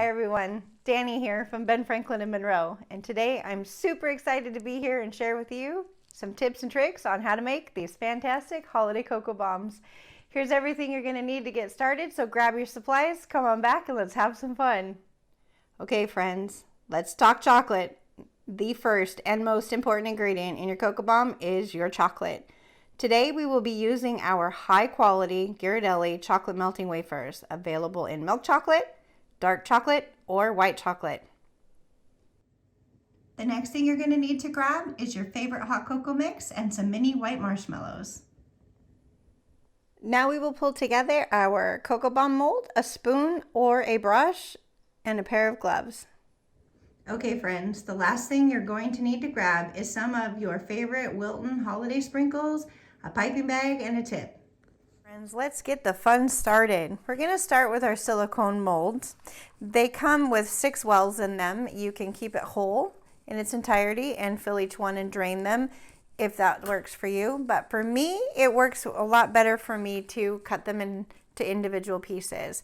Hi everyone, Danny here from Ben Franklin in Monroe, and today I'm super excited to be here and share with you some tips and tricks on how to make these fantastic holiday cocoa bombs. Here's everything you're going to need to get started, so grab your supplies, come on back, and let's have some fun. Okay friends, let's talk chocolate. The first and most important ingredient in your cocoa bomb is your chocolate. Today we will be using our high quality Ghirardelli chocolate melting wafers, available in milk chocolate, dark chocolate, or white chocolate. The next thing you're going to need to grab is your favorite hot cocoa mix and some mini white marshmallows. Now we will pull together our cocoa bomb mold, a spoon or a brush, and a pair of gloves. Okay friends, the last thing you're going to need to grab is some of your favorite Wilton holiday sprinkles, a piping bag, and a tip. Friends, let's get the fun started. We're going to start with our silicone molds. They come with 6 wells in them. You can keep it whole in its entirety and fill each one and drain them if that works for you. But for me, it works a lot better for me to cut them into individual pieces.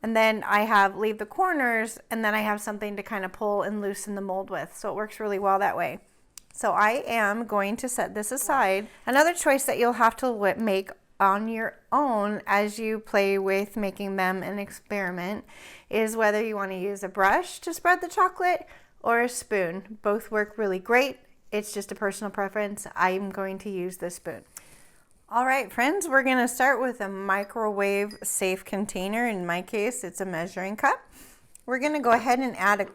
And then I leave the corners, and then I have something to kind of pull and loosen the mold with. So it works really well that way. So I am going to set this aside. Another choice that you'll have to make on your own as you play with making them and experiment is whether you want to use a brush to spread the chocolate or a spoon. Both work really great. It's just a personal preference. I'm going to use the spoon. All right, friends, we're going to start with a microwave safe container. In my case, it's a measuring cup. We're going to go ahead and add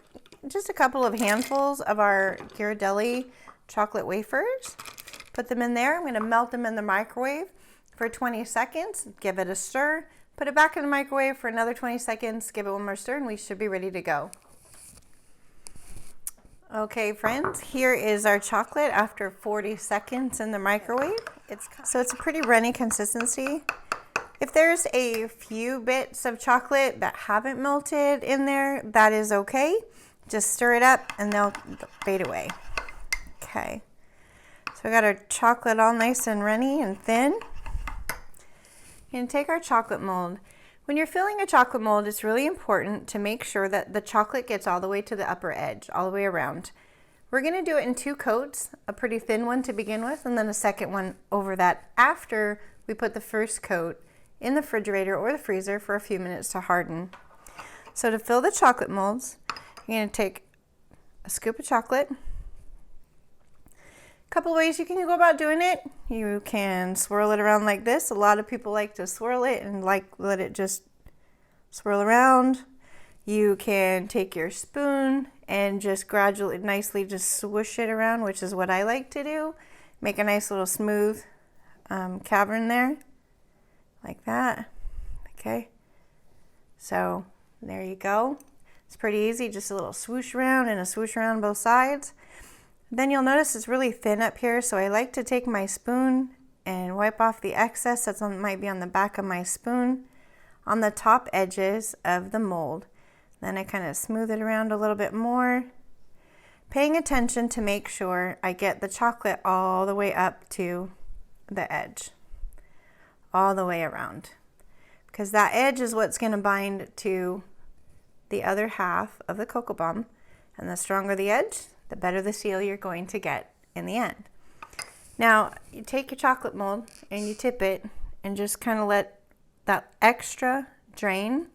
just a couple of handfuls of our Ghirardelli chocolate wafers. Put them in there. I'm going to melt them in the microwave for 20 seconds, give it a stir, put it back in the microwave for another 20 seconds, give it one more stir, and we should be ready to go. Okay friends, here is our chocolate after 40 seconds in the microwave. So it's a pretty runny consistency. If there's a few bits of chocolate that haven't melted in there, that is okay. Just stir it up and they'll fade away. Okay, so we got our chocolate all nice and runny and thin. And take our chocolate mold. When you're filling a chocolate mold, it's really important to make sure that the chocolate gets all the way to the upper edge, all the way around. We're going to do it in 2 coats, a pretty thin one to begin with, and then a second one over that after we put the first coat in the refrigerator or the freezer for a few minutes to harden. So to fill the chocolate molds, you're going to take a scoop of chocolate. Couple ways you can go about doing it. You can swirl it around like this. A lot of people like to swirl it and let it just swirl around. You can take your spoon and just gradually, nicely just swoosh it around, which is what I like to do. Make a nice little smooth cavern there, like that. Okay, so there you go. It's pretty easy, just a little swoosh around and a swoosh around both sides. Then you'll notice it's really thin up here, so I like to take my spoon and wipe off the excess that might be on the back of my spoon on the top edges of the mold. Then I kind of smooth it around a little bit more, paying attention to make sure I get the chocolate all the way up to the edge, all the way around, because that edge is what's going to bind to the other half of the cocoa bomb, and the stronger the edge, the better the seal you're going to get in the end. Now, you take your chocolate mold and you tip it and just kind of let that extra drain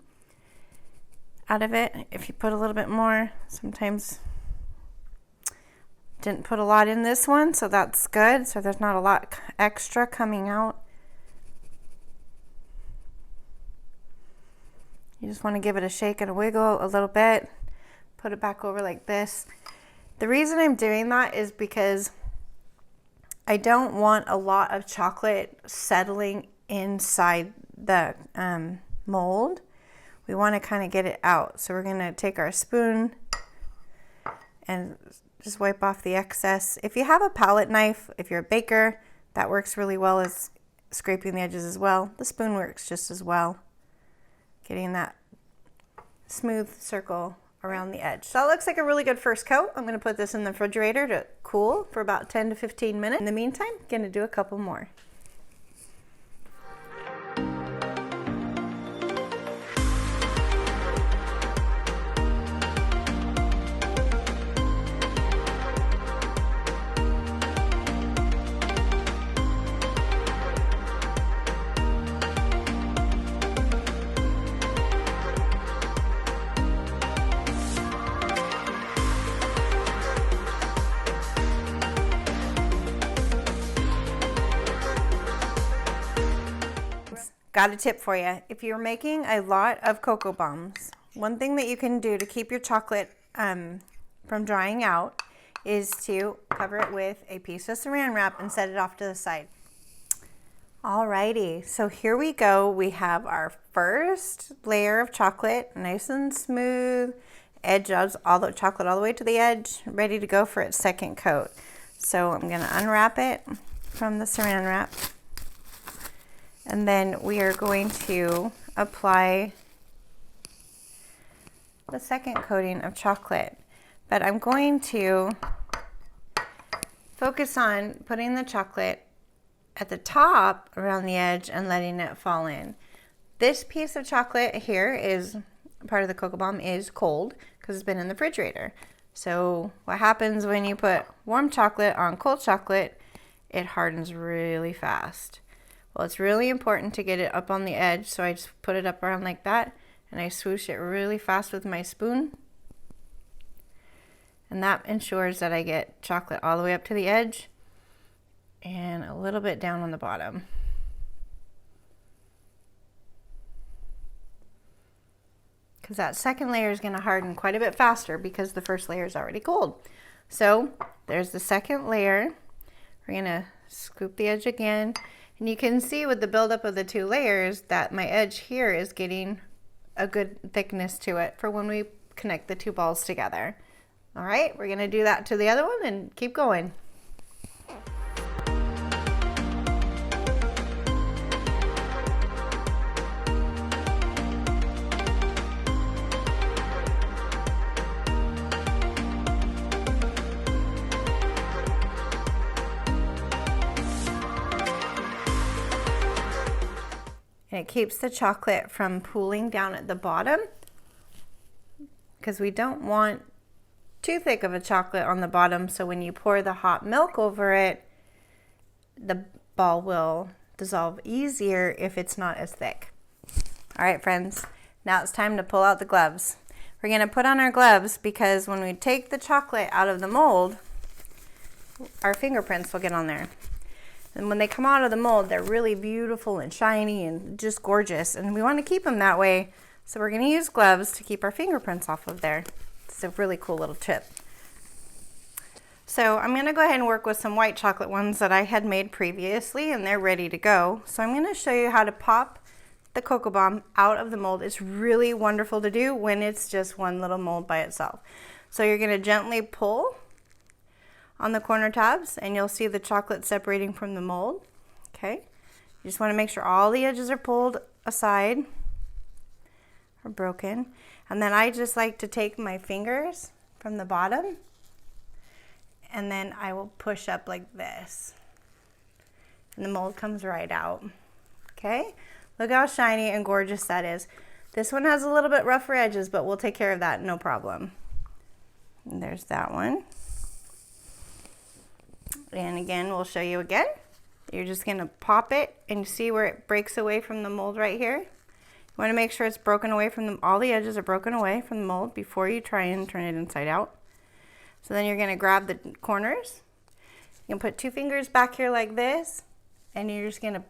out of it. If you put a little bit more, sometimes didn't put a lot in this one, so that's good. So there's not a lot extra coming out. You just want to give it a shake and a wiggle a little bit. Put it back over like this. The reason I'm doing that is because I don't want a lot of chocolate settling inside the mold. We want to kind of get it out. So we're going to take our spoon and just wipe off the excess. If you have a palette knife, if you're a baker, that works really well as scraping the edges as well. The spoon works just as well, getting that smooth circle around the edge. So that looks like a really good first coat. I'm going to put this in the refrigerator to cool for about 10 to 15 minutes. In the meantime, I'm going to do a couple more. got a tip for you. If you're making a lot of cocoa bombs, one thing that you can do to keep your chocolate from drying out is to cover it with a piece of saran wrap and set it off to the side. Alrighty, so here we go. We have our first layer of chocolate, nice and smooth, edges, all the chocolate all the way to the edge, ready to go for its second coat. So I'm gonna unwrap it from the saran wrap, and then we are going to apply the second coating of chocolate. But I'm going to focus on putting the chocolate at the top around the edge and letting it fall in. This piece of chocolate here is part of the cocoa bomb is cold because it's been in the refrigerator. So what happens when you put warm chocolate on cold chocolate, it hardens really fast. Well, it's really important to get it up on the edge, so I just put it up around like that and I swoosh it really fast with my spoon. And that ensures that I get chocolate all the way up to the edge and a little bit down on the bottom. Because that second layer is going to harden quite a bit faster because the first layer is already cold. So there's the second layer. We're going to scoop the edge again. And you can see with the buildup of the two layers that my edge here is getting a good thickness to it for when we connect the two balls together. All right, we're going to do that to the other one and keep going. And it keeps the chocolate from pooling down at the bottom because we don't want too thick of a chocolate on the bottom, so when you pour the hot milk over it, the ball will dissolve easier if it's not as thick. All right, friends, now it's time to pull out the gloves. We're going to put on our gloves because when we take the chocolate out of the mold, our fingerprints will get on there. And when they come out of the mold, they're really beautiful and shiny and just gorgeous. And we want to keep them that way. So we're going to use gloves to keep our fingerprints off of there. It's a really cool little tip. So I'm going to go ahead and work with some white chocolate ones that I had made previously, and they're ready to go. So I'm going to show you how to pop the cocoa bomb out of the mold. It's really wonderful to do when it's just one little mold by itself. So you're going to gently pull on the corner tabs and you'll see the chocolate separating from the mold. Okay, you just want to make sure all the edges are pulled aside or broken. And then I just like to take my fingers from the bottom and then I will push up like this and the mold comes right out. Okay, look how shiny and gorgeous that is. This one has a little bit rougher edges, but we'll take care of that, no problem. And there's that one. And again, we'll show you again. You're just going to pop it and you see where it breaks away from the mold right here. You want to make sure it's broken away from the, all the edges are broken away from the mold before you try and turn it inside out. So then you're going to grab the corners. You can put two fingers back here like this and you're just going to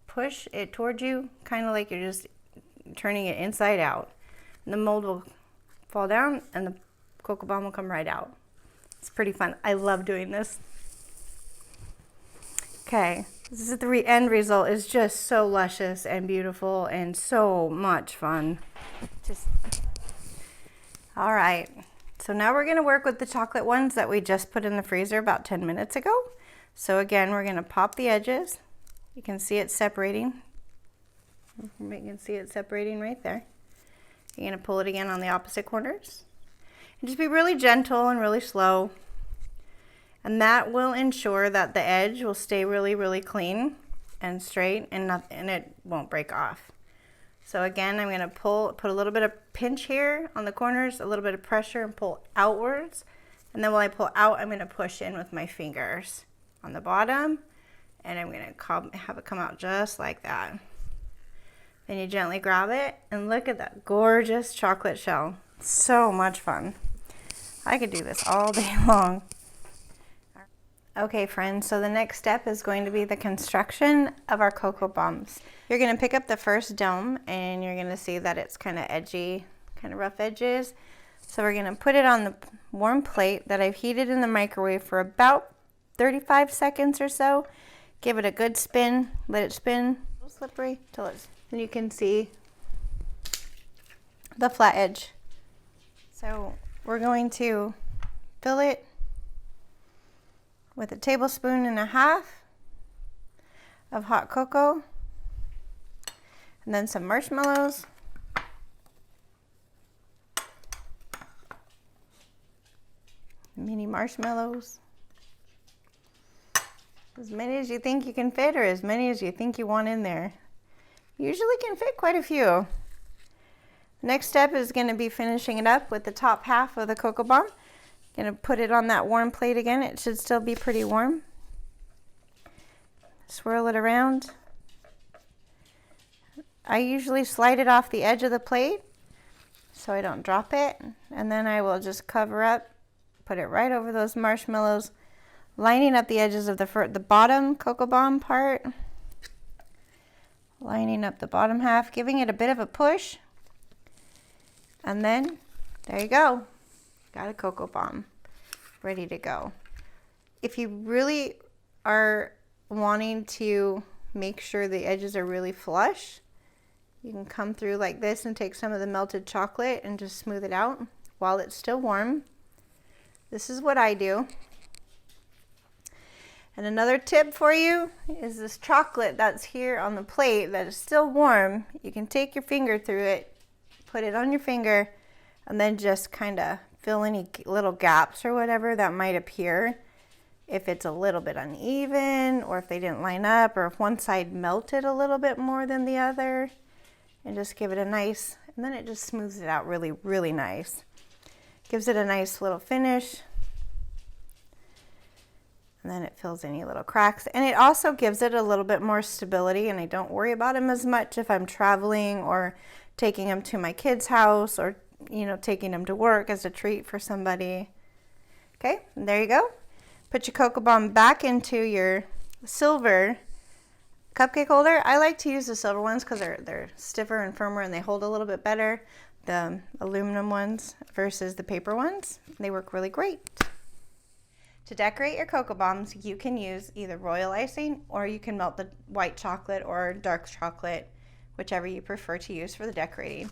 push it towards you, kind of like you're just turning it inside out. And the mold will fall down and the cocoa bomb will come right out. It's pretty fun. I love doing this. Okay, this is the end result is just so luscious and beautiful and so much fun. All right, so now we're going to work with the chocolate ones that we just put in the freezer about 10 minutes ago. So again, we're going to pop the edges. You can see it separating. You can see it separating right there. You're going to pull it again on the opposite corners. And just be really gentle and really slow. And that will ensure that the edge will stay really, really clean and straight and it won't break off. So again, I'm going to put a little bit of pinch here on the corners, a little bit of pressure and pull outwards. And then while I pull out, I'm going to push in with my fingers on the bottom. And I'm going to have it come out just like that. Then you gently grab it and look at that gorgeous chocolate shell. So much fun. I could do this all day long. Okay friends, so the next step is going to be the construction of our cocoa bombs. You're going to pick up the first dome and you're going to see that it's kind of edgy, kind of rough edges. So we're going to put it on the warm plate that I've heated in the microwave for about 35 seconds or so. Give it a good spin, let it spin, a little slippery, till it's, and you can see the flat edge. So we're going to fill it with 1.5 tablespoons of hot cocoa, and then some marshmallows, mini marshmallows, as many as you think you can fit or as many as you think you want in there. Usually can fit quite a few. The next step is going to be finishing it up with the top half of the cocoa bomb. Going to put it on that warm plate again. It should still be pretty warm. Swirl it around. I usually slide it off the edge of the plate so I don't drop it, and then I will just cover up, put it right over those marshmallows, lining up the edges of the bottom cocoa bomb part, lining up the bottom half, giving it a bit of a push, and then there you go. Got a cocoa bomb ready to go. If you really are wanting to make sure the edges are really flush, you can come through like this and take some of the melted chocolate and just smooth it out while it's still warm. This is what I do. And another tip for you is this chocolate that's here on the plate that is still warm. You can take your finger through it, put it on your finger, and then just kind of fill any little gaps or whatever that might appear. If it's a little bit uneven, or if they didn't line up, or if one side melted a little bit more than the other, and just give it a nice, and then it just smooths it out really, really nice. Gives it a nice little finish. And then it fills any little cracks. And it also gives it a little bit more stability, and I don't worry about them as much if I'm traveling or taking them to my kid's house, or taking them to work as a treat for somebody. Okay, and there you go. Put your cocoa bomb back into your silver cupcake holder. I like to use the silver ones because they're stiffer and firmer and they hold a little bit better. The aluminum ones versus the paper ones, they work really great. To decorate your cocoa bombs, you can use either royal icing, or you can melt the white chocolate or dark chocolate, whichever you prefer to use for the decorating.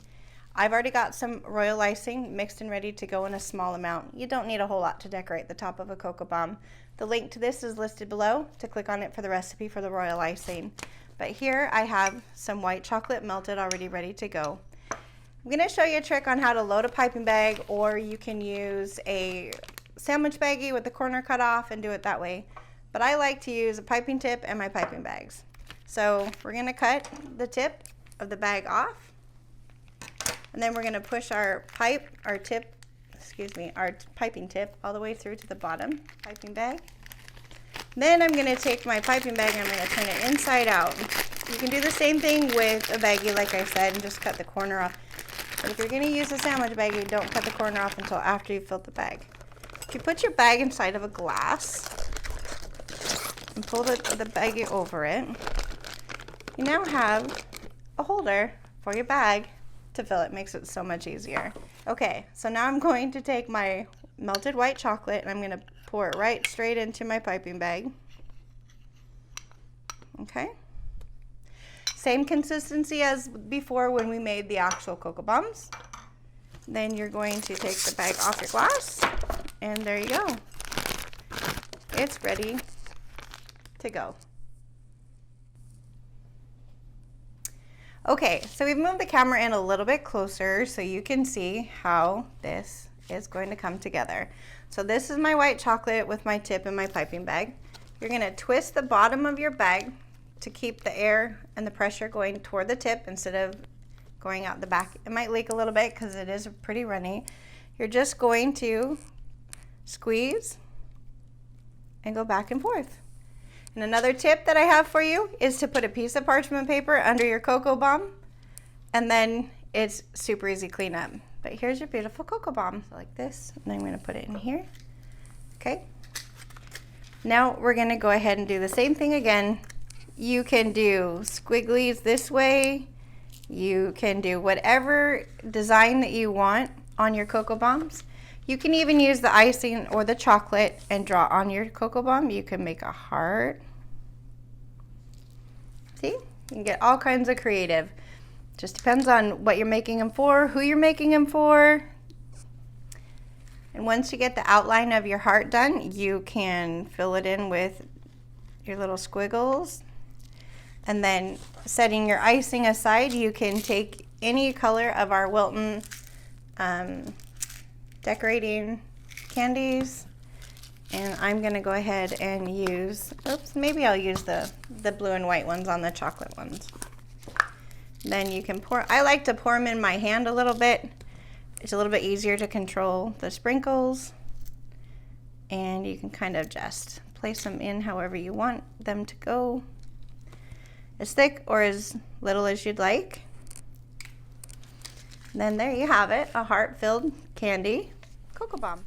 I've already got some royal icing mixed and ready to go in a small amount. You don't need a whole lot to decorate the top of a cocoa bomb. The link to this is listed below to click on it for the recipe for the royal icing. But here I have some white chocolate melted already ready to go. I'm going to show you a trick on how to load a piping bag, or you can use a sandwich baggie with the corner cut off and do it that way. But I like to use a piping tip and my piping bags. So we're going to cut the tip of the bag off. And then we're going to push our piping tip all the way through to the bottom piping bag. Then I'm going to take my piping bag and I'm going to turn it inside out. You can do the same thing with a baggie, like I said, and just cut the corner off. But if you're going to use a sandwich baggie, don't cut the corner off until after you've filled the bag. If you put your bag inside of a glass and pull the baggie over it, you now have a holder for your bag to fill it. Makes it so much easier. Okay, so now I'm going to take my melted white chocolate and I'm going to pour it right straight into my piping bag. Okay. Same consistency as before when we made the actual cocoa bombs. Then you're going to take the bag off your glass, and there you go. It's ready to go. Okay, so we've moved the camera in a little bit closer so you can see how this is going to come together. So this is my white chocolate with my tip and my piping bag. You're going to twist the bottom of your bag to keep the air and the pressure going toward the tip instead of going out the back. It might leak a little bit because it is pretty runny. You're just going to squeeze and go back and forth. And another tip that I have for you is to put a piece of parchment paper under your cocoa bomb, and then it's super easy cleanup. But here's your beautiful cocoa bomb, so like this, and then I'm going to put it in here. Okay. Now we're gonna go ahead and do the same thing again. You can do squigglies this way. You can do whatever design that you want on your cocoa bombs. You can even use the icing or the chocolate and draw on your cocoa bomb. You can make a heart. See, you can get all kinds of creative. Just depends on what you're making them for, who you're making them for. And once you get the outline of your heart done, you can fill it in with your little squiggles. And then setting your icing aside, you can take any color of our Wilton decorating candies. And I'm gonna go ahead and use, maybe I'll use the blue and white ones on the chocolate ones. Then you can pour, I like to pour them in my hand a little bit. It's a little bit easier to control the sprinkles. And you can kind of just place them in however you want them to go. As thick or as little as you'd like. Then there you have it, a heart-filled candy cocoa bomb.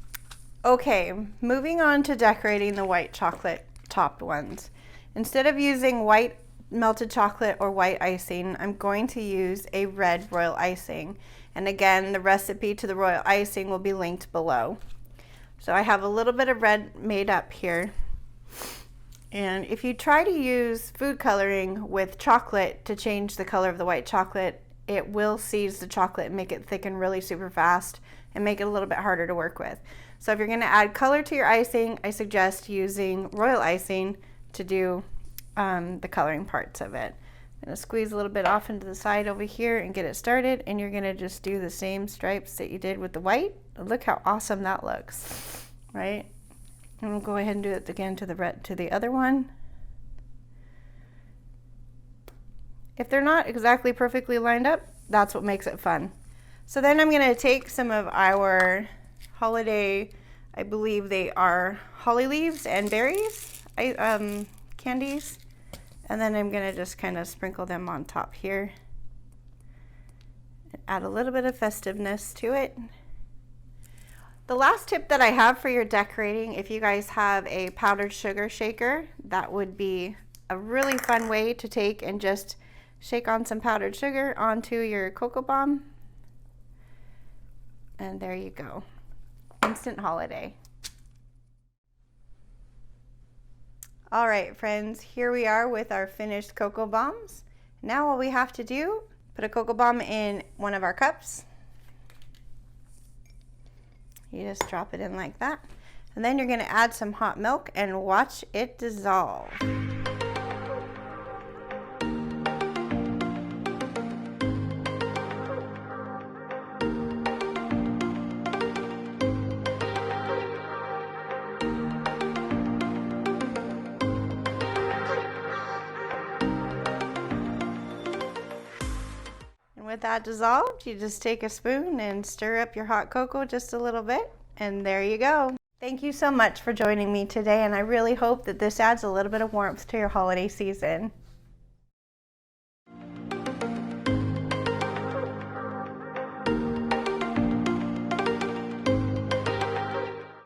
Okay, moving on to decorating the white chocolate topped ones. Instead of using white melted chocolate or white icing, I'm going to use a red royal icing. And again, the recipe to the royal icing will be linked below. So I have a little bit of red made up here. And if you try to use food coloring with chocolate to change the color of the white chocolate, it will seize the chocolate and make it thicken really super fast and make it a little bit harder to work with. So if you're going to add color to your icing, I suggest using royal icing to do the coloring parts of it. I'm going to squeeze a little bit off into the side over here and get it started, and you're going to just do the same stripes that you did with the white. Look how awesome that looks, right? And we'll go ahead and do it again to the other one. If they're not exactly perfectly lined up, that's what makes it fun. So then I'm going to take some of our holiday, I believe they are holly leaves and berries, candies. And then I'm going to just kind of sprinkle them on top here. And add a little bit of festiveness to it. The last tip that I have for your decorating, if you guys have a powdered sugar shaker, that would be a really fun way to take and just shake on some powdered sugar onto your cocoa bomb. And there you go. Instant holiday. All right, friends, here we are with our finished cocoa bombs. Now all we have to do, put a cocoa bomb in one of our cups. You just drop it in like that. And then you're going to add some hot milk and watch it dissolve. With that dissolved, you just take a spoon and stir up your hot cocoa just a little bit, and there you go. Thank you so much for joining me today, and I really hope that this adds a little bit of warmth to your holiday season.